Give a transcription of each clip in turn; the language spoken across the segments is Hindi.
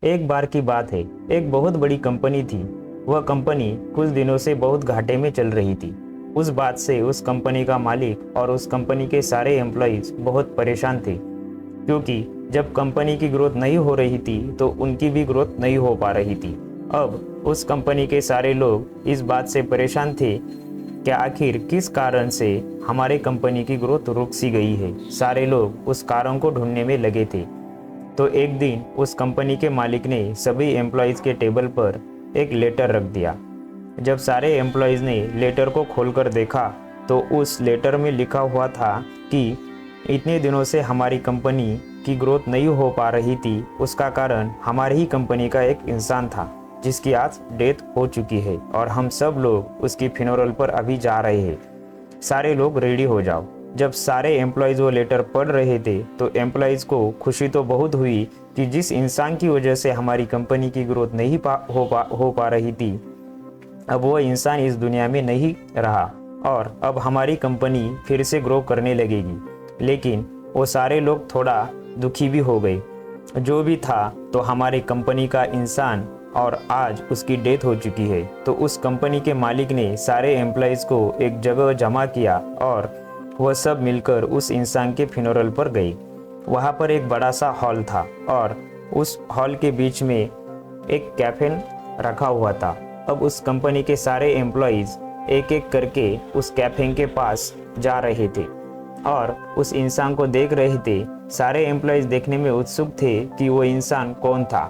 एक बार की बात है, एक बहुत बड़ी कंपनी थी। वह कंपनी कुछ दिनों से बहुत घाटे में चल रही थी। उस बात से उस कंपनी का मालिक और उस कंपनी के सारे एम्प्लॉयज़ बहुत परेशान थे, क्योंकि जब कंपनी की ग्रोथ नहीं हो रही थी तो उनकी भी ग्रोथ नहीं हो पा रही थी। अब उस कंपनी के सारे लोग इस बात से परेशान थे कि आखिर किस कारण से हमारे कंपनी की ग्रोथ रुक सी गई है। सारे लोग उस कारण को ढूंढने में लगे थे। तो एक दिन उस कंपनी के मालिक ने सभी एम्प्लॉयज़ के टेबल पर एक लेटर रख दिया। जब सारे एम्प्लॉयज़ ने लेटर को खोलकर देखा तो उस लेटर में लिखा हुआ था कि इतने दिनों से हमारी कंपनी की ग्रोथ नहीं हो पा रही थी, उसका कारण हमारी ही कंपनी का एक इंसान था जिसकी आज डेथ हो चुकी है और हम सब लोग उसकी फ्यूनरल पर अभी जा रहे हैं। सारे लोग रेडी हो जाओ। जब सारे एम्प्लॉयज़ वो लेटर पढ़ रहे थे तो एम्प्लॉयज़ को खुशी तो बहुत हुई कि जिस इंसान की वजह से हमारी कंपनी की ग्रोथ नहीं हो पा रही थी, अब वो इंसान इस दुनिया में नहीं रहा और अब हमारी कंपनी फिर से ग्रो करने लगेगी। लेकिन वो सारे लोग थोड़ा दुखी भी हो गए। जो भी था तो हमारी कंपनी का इंसान और आज उसकी डेथ हो चुकी है। तो उस कंपनी के मालिक ने सारे एम्प्लॉयज़ को एक जगह जमा किया और वह सब मिलकर उस इंसान के फ्यूनरल पर गए। वहाँ पर एक बड़ा सा हॉल था और उस हॉल के बीच में एक कैफिन रखा हुआ था। अब उस कंपनी के सारे एम्प्लॉयज़ एक एक करके उस कैफे के पास जा रहे थे और उस इंसान को देख रहे थे। सारे एम्प्लॉयज़ देखने में उत्सुक थे कि वो इंसान कौन था।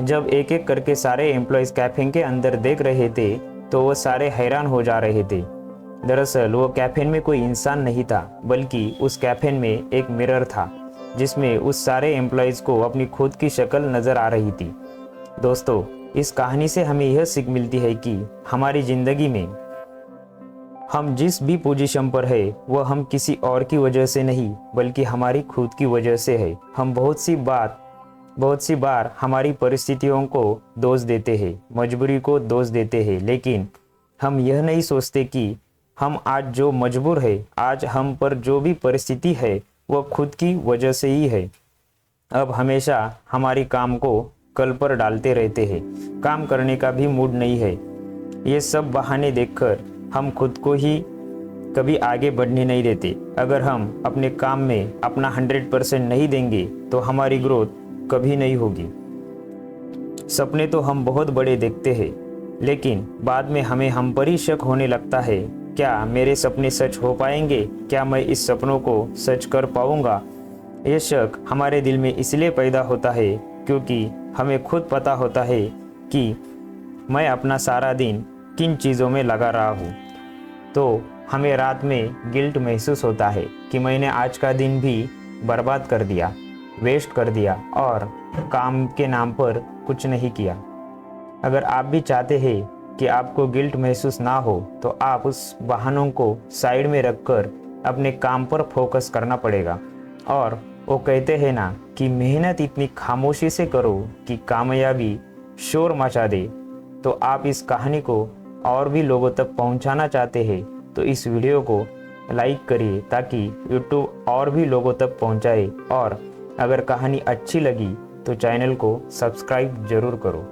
जब एक एक करके सारे एम्प्लॉयज़ कैफे के अंदर देख रहे थे तो वो सारे हैरान हो जा रहे थे। दरअसल वो कैफे में कोई इंसान नहीं था, बल्कि उस कैफे में एक मिरर था जिसमें उस सारे एम्प्लॉयज़ को अपनी खुद की शक्ल नज़र आ रही थी। दोस्तों, इस कहानी से हमें यह सीख मिलती है कि हमारी ज़िंदगी में हम जिस भी पोजीशन पर है वह हम किसी और की वजह से नहीं बल्कि हमारी खुद की वजह से है। हम बहुत सी बार हमारी परिस्थितियों को दोष देते हैं, मजबूरी को दोष देते हैं, लेकिन हम यह नहीं सोचते कि हम आज जो मजबूर है, आज हम पर जो भी परिस्थिति है वह खुद की वजह से ही है। अब हमेशा हमारी काम को कल पर डालते रहते हैं, काम करने का भी मूड नहीं है। ये सब बहाने देखकर हम खुद को ही कभी आगे बढ़ने नहीं देते। अगर हम अपने काम में अपना 100% नहीं देंगे तो हमारी ग्रोथ कभी नहीं होगी। सपने तो हम बहुत बड़े देखते हैं, लेकिन बाद में हमें हम पर ही शक होने लगता है, क्या मेरे सपने सच हो पाएंगे? क्या मैं इस सपनों को सच कर पाऊंगा? ये शक हमारे दिल में इसलिए पैदा होता है क्योंकि हमें खुद पता होता है कि मैं अपना सारा दिन किन चीज़ों में लगा रहा हूँ। तो हमें रात में गिल्ट महसूस होता है कि मैंने आज का दिन भी बर्बाद कर दिया, वेस्ट कर दिया और काम के नाम पर कुछ नहीं किया। अगर आप भी चाहते हैं कि आपको गिल्ट महसूस ना हो तो आप उस बहानों को साइड में रखकर अपने काम पर फोकस करना पड़ेगा। और वो कहते हैं ना कि मेहनत इतनी खामोशी से करो कि कामयाबी शोर मचा दे। तो आप इस कहानी को और भी लोगों तक पहुंचाना चाहते हैं तो इस वीडियो को लाइक करिए ताकि YouTube और भी लोगों तक पहुंचाए। और अगर कहानी अच्छी लगी तो चैनल को सब्सक्राइब जरूर करो।